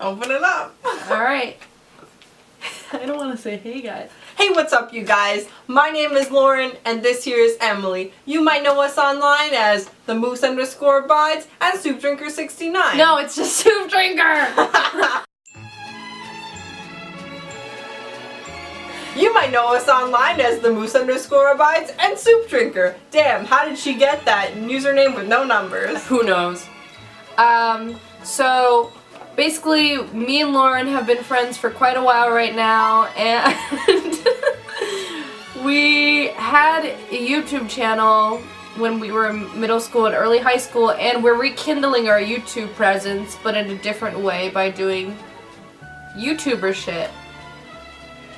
Open it up. Alright. I don't want to say hey guys. Hey, what's up, you guys? My name is Lauren, and this here is Emily. You might know us online as the Moose_Bides and Soup Drinker 69. No, it's just Soup Drinker! You might know us online as the Moose_Bides and Soup Drinker. Damn, how did she get that username with no numbers? Who knows? So basically, me and Lauren have been friends for quite a while right now, and we had a YouTube channel when we were in middle school and early high school, and we're rekindling our YouTube presence, but in a different way by doing YouTuber shit.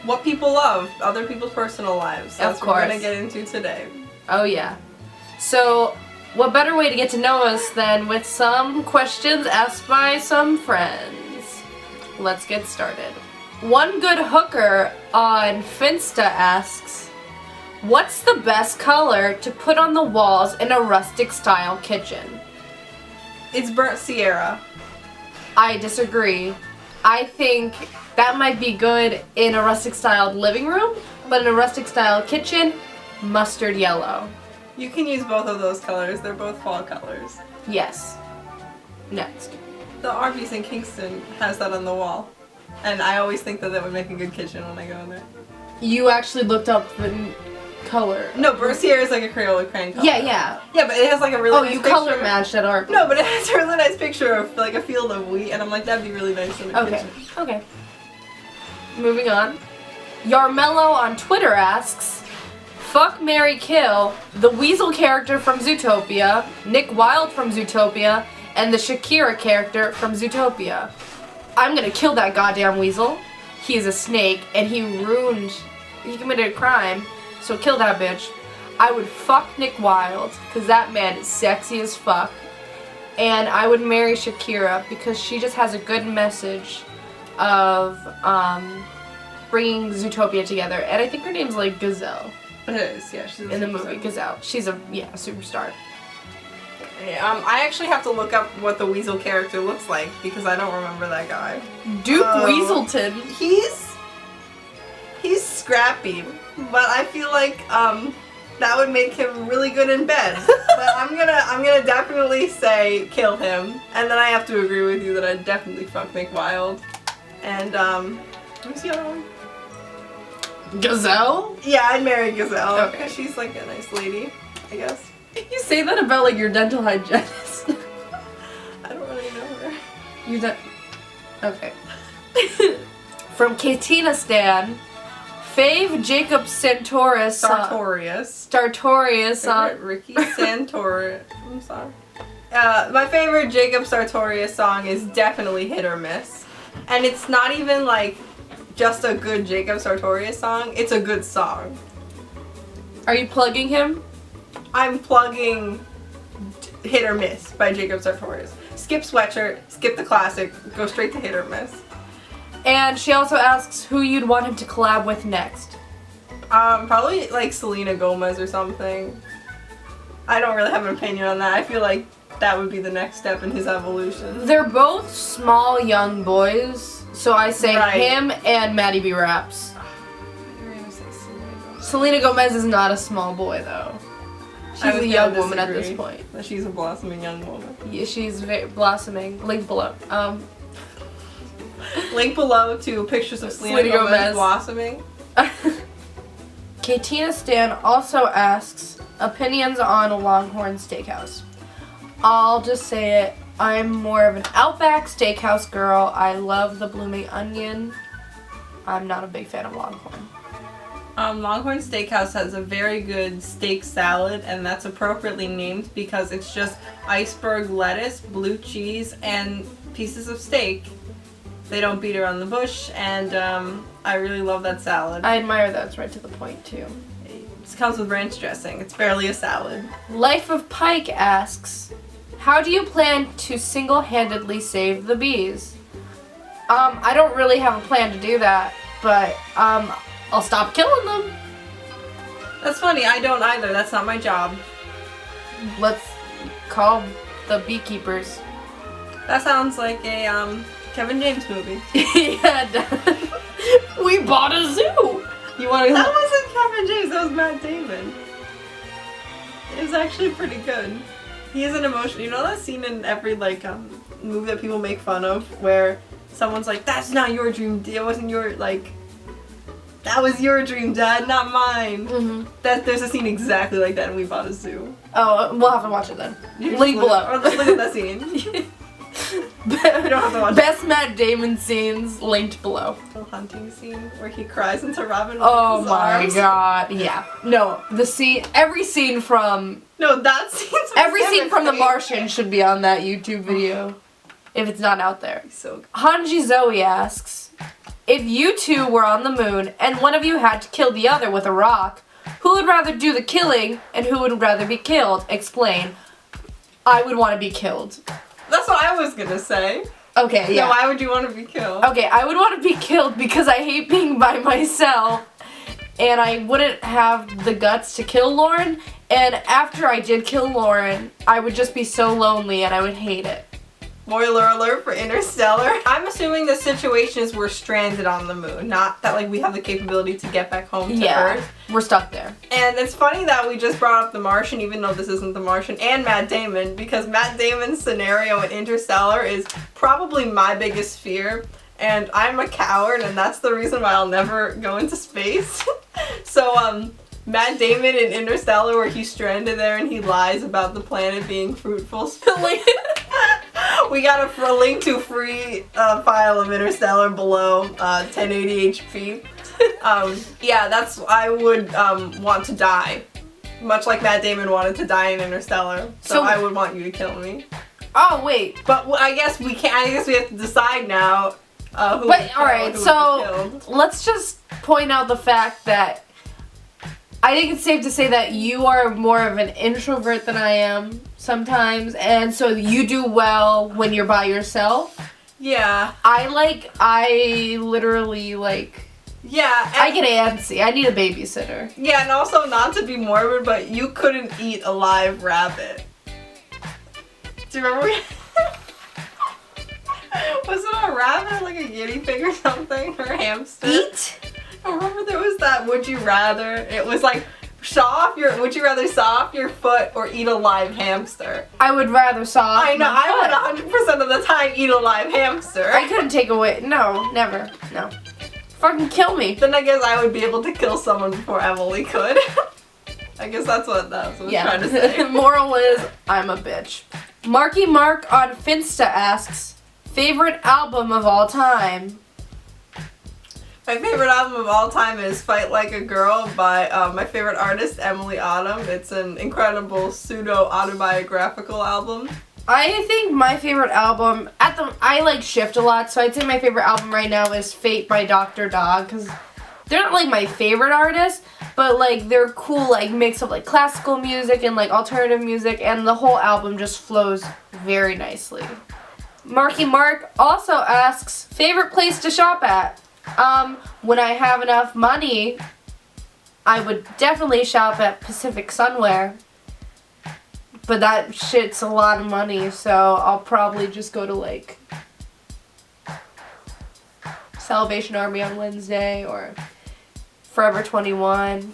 What people love, other people's personal lives. That's what we're gonna get into today. Oh yeah. So, what better way to get to know us than with some questions asked by some friends? Let's get started. One good hooker on Finsta asks, what's the best color to put on the walls in a rustic style kitchen? It's burnt Sierra. I disagree. I think that might be good in a rustic styled living room, but in a rustic style kitchen, mustard yellow. You can use both of those colors. They're both fall colors. Yes. Next. The Arby's in Kingston has that on the wall. And I always think that would make a good kitchen when I go in there. You actually looked up the color. No, burnt Sierra is like a Crayola crayon color. Yeah. Yeah, but it has like a really nice you picture. color matched at Arby's. No, but it has a really nice picture of like a field of wheat, and I'm like, that'd be really nice in a kitchen. Okay. Moving on. Yarmello on Twitter asks, fuck, marry, kill the Weasel character from Zootopia, Nick Wilde from Zootopia, and the Shakira character from Zootopia. I'm gonna kill that goddamn weasel. He is a snake, and he committed a crime, so kill that bitch. I would fuck Nick Wilde, because that man is sexy as fuck. And I would marry Shakira, because she just has a good message of bringing Zootopia together. And I think her name's like Gazelle. It is, yeah. She's in the movie Gazelle. She's a superstar. Yeah, I actually have to look up what the Weasel character looks like because I don't remember that guy. Duke Weaselton. He's scrappy, but I feel like that would make him really good in bed. But I'm gonna definitely say kill him, and then I have to agree with you that I'd definitely fuck Nick Wilde. And who's the other one? Gazelle? Yeah, I'd marry Gazelle. Okay. She's like a nice lady, I guess. You say that about like your dental hygienist. I don't really know her. Okay. From Katina Stan, Fave Jacob Sartorius. Ricky Sartorius. I'm sorry. My favorite Jacob Sartorius song is definitely Hit or Miss. And it's not even like just a good Jacob Sartorius song, it's a good song. Are you plugging him? I'm plugging Hit or Miss by Jacob Sartorius. Skip Sweatshirt, skip the classic, go straight to Hit or Miss. And she also asks who you'd want him to collab with next. Probably like Selena Gomez or something. I don't really have an opinion on that. I feel like that would be the next step in his evolution. They're both small young boys, so I say him and Maddie B. Raps. You're gonna say Selena Gomez is not a small boy though. She's a young woman at this point. She's a blossoming young woman. Yeah, she's very blossoming. Link below. Link below to pictures of Selena Gomez blossoming. Katina Stan also asks opinions on a Longhorn Steakhouse. I'll just say it. I'm more of an Outback Steakhouse girl. I love the blooming onion. I'm not a big fan of Longhorn. Longhorn Steakhouse has a very good steak salad, and that's appropriately named because it's just iceberg lettuce, blue cheese, and pieces of steak. They don't beat around the bush, and I really love that salad. I admire that. It's right to the point, too. It comes with ranch dressing. It's barely a salad. Life of Pike asks, how do you plan to single-handedly save the bees? I don't really have a plan to do that, but I'll stop killing them. That's funny, I don't either. That's not my job. Let's call the beekeepers. That sounds like a Kevin James movie. Yeah, we bought a zoo. You want to? That wasn't Kevin James. That was Matt Damon. It was actually pretty good. He is an emotion. You know that scene in every like movie that people make fun of where someone's like, "That's not your dream. It wasn't your like." That was your dream, Dad, not mine. Mm-hmm. There's a scene exactly like that, and We Bought a Zoo. Oh, we'll have to watch it then. You Link below. Or let's look at that scene. We don't have to watch Best Matt Damon scenes linked below. the hunting scene where he cries into Robin Oh Williams' my arms. god. Yeah. No, every scene from No, that scene. every scene from The Martian should be on that YouTube video. If it's not out there. So good. Hanji Zoe asks, if you two were on the moon and one of you had to kill the other with a rock, who would rather do the killing and who would rather be killed? Explain. I would want to be killed. That's what I was gonna say. Okay, yeah. No, why would you want to be killed? Okay, I would want to be killed because I hate being by myself and I wouldn't have the guts to kill Lauren. And after I did kill Lauren, I would just be so lonely and I would hate it. Spoiler alert for Interstellar. I'm assuming the situation is we're stranded on the moon, not that like we have the capability to get back home to Earth. We're stuck there. And it's funny that we just brought up The Martian, even though this isn't The Martian, and Matt Damon, because Matt Damon's scenario in Interstellar is probably my biggest fear. And I'm a coward, and that's the reason why I'll never go into space. So, Matt Damon in Interstellar, where he's stranded there and he lies about the planet being fruitful. We got a link to a free file of Interstellar below, 1080 HP. Yeah, I would want to die. Much like Matt Damon wanted to die in Interstellar. So I would want you to kill me. Oh, wait. But I guess we can't. I guess we have to decide now who. But, alright, so let's just point out the fact that I think it's safe to say that you are more of an introvert than I am sometimes, and so you do well when you're by yourself. Yeah. I literally Yeah. I get antsy. I need a babysitter. Yeah, and also not to be morbid, but you couldn't eat a live rabbit. Do you remember? Was it a rabbit, like a guinea pig or something, or a hamster? Eat? I remember there was that would you rather. It was like would you rather saw off your foot or eat a live hamster? I would rather saw off I know, my I foot. would 100% of the time eat a live hamster. I couldn't take away. No, never. No. Fucking kill me. Then I guess I would be able to kill someone before Emily could. I guess that's what I was trying to say. Moral is, I'm a bitch. Marky Mark on Finsta asks, favorite album of all time? My favorite album of all time is Fight Like a Girl by my favorite artist, Emily Autumn. It's an incredible pseudo-autobiographical album. I think my favorite album, I shift a lot, so I'd say my favorite album right now is Fate by Dr. Dog, because they're not my favorite artist, but they're cool, mix of classical music and alternative music, and the whole album just flows very nicely. Marky Mark also asks, favorite place to shop at? When I have enough money, I would definitely shop at Pacific Sunwear. But that shit's a lot of money, so I'll probably just go to Salvation Army on Wednesday or Forever 21.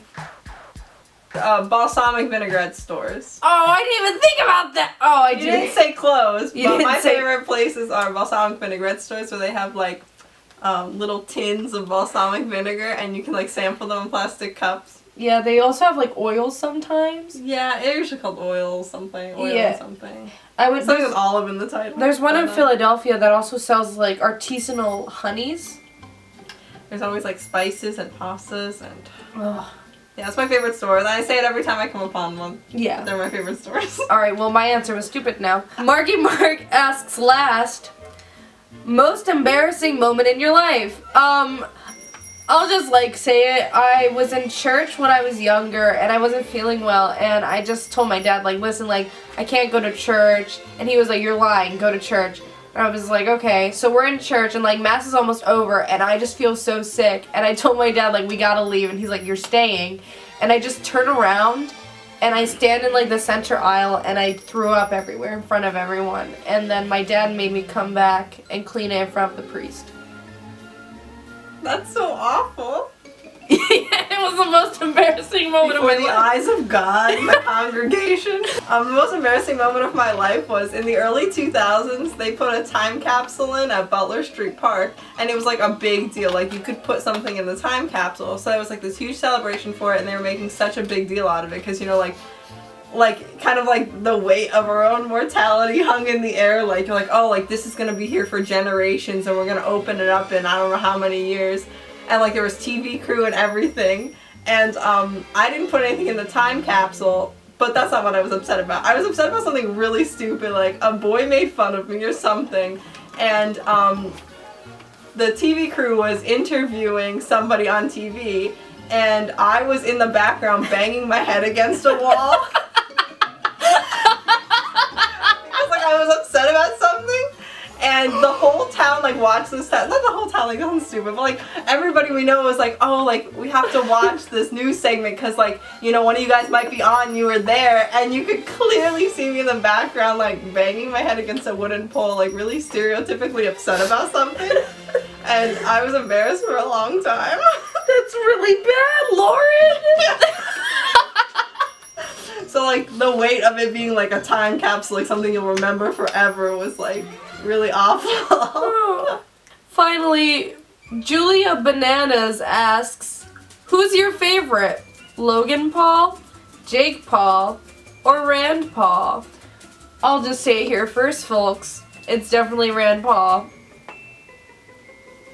Balsamic vinaigrette stores. Oh, I didn't even think about that. Oh, I You didn't say clothes, but my favorite places are balsamic vinaigrette stores where they have little tins of balsamic vinegar and you can sample them in plastic cups. Yeah, they also have oils sometimes. Yeah, they're usually called oil something. Something. Something with olive in the title. There's one in Philadelphia that also sells artisanal honeys. There's always spices and pastas and. Ugh. Yeah, that's my favorite store. I say it every time I come upon one. Yeah. They're my favorite stores. Alright, well my answer was stupid now. Marky Mark asks last, most embarrassing moment in your life? I'll just say it. I was in church when I was younger and I wasn't feeling well and I just told my dad listen, I can't go to church, and he was like, you're lying, go to church. And I was like, okay. So we're in church and mass is almost over and I just feel so sick, and I told my dad we gotta leave, and he's like, you're staying. And I just turn around and I stand in like the center aisle and I threw up everywhere in front of everyone. And then my dad made me come back and clean it in front of the priest. That's so awful. It was the most embarrassing moment Before of my the life. eyes of God and the congregation. The most embarrassing moment of my life was in the early 2000s, they put a time capsule in at Butler Street Park, and it was like a big deal. Like, you could put something in the time capsule. So it was like this huge celebration for it, and they were making such a big deal out of it because, you know, like kind of like the weight of our own mortality hung in the air. Like, you're like, oh, like this is gonna be here for generations, and we're gonna open it up in I don't know how many years. And like there was TV crew and everything. And I didn't put anything in the time capsule, but that's not what I was upset about. I was upset about something really stupid, like a boy made fun of me or something, and the TV crew was interviewing somebody on TV, and I was in the background banging my head against a wall. Because like I was upset about something. And the whole town like watched this. Not the whole town, like that sounds stupid, but like everybody we know was like, oh, like we have to watch this news segment because like, you know, one of you guys might be on. You were there, and you could clearly see me in the background like banging my head against a wooden pole, like really stereotypically upset about something. And I was embarrassed for a long time. That's really bad, Lauren. So like the weight of it being like a time capsule, like something you'll remember forever, was like really awful. Finally, Julia Bananas asks, who's your favorite? Logan Paul, Jake Paul, or Rand Paul? I'll just say it here first, folks. It's definitely Rand Paul.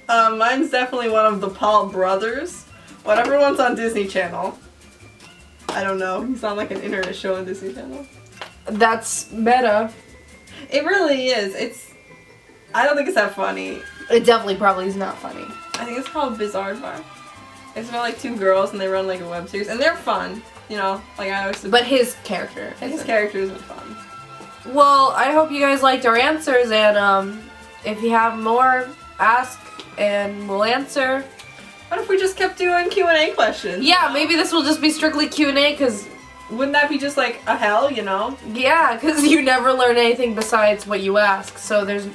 Mine's definitely one of the Paul brothers. Whatever one's on Disney Channel. I don't know. He's on like an internet show on Disney Channel. That's meta. It really is. I don't think it's that funny. It definitely probably is not funny. I think it's called Bizarre Bar. It's about like two girls and they run like a web series and they're fun. You know, like I always. But his character. His character isn't fun. Well, I hope you guys liked our answers, and if you have more, ask and we'll answer. What if we just kept doing Q&A questions? Yeah, maybe this will just be strictly Q&A, because... Wouldn't that be just like a hell, you know? Yeah, because you never learn anything besides what you ask, so there's...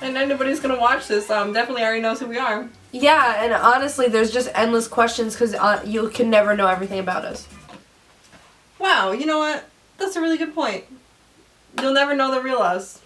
And anybody's gonna watch this, definitely already knows who we are. Yeah, and honestly, there's just endless questions, because you can never know everything about us. Wow, you know what? That's a really good point. You'll never know the real us.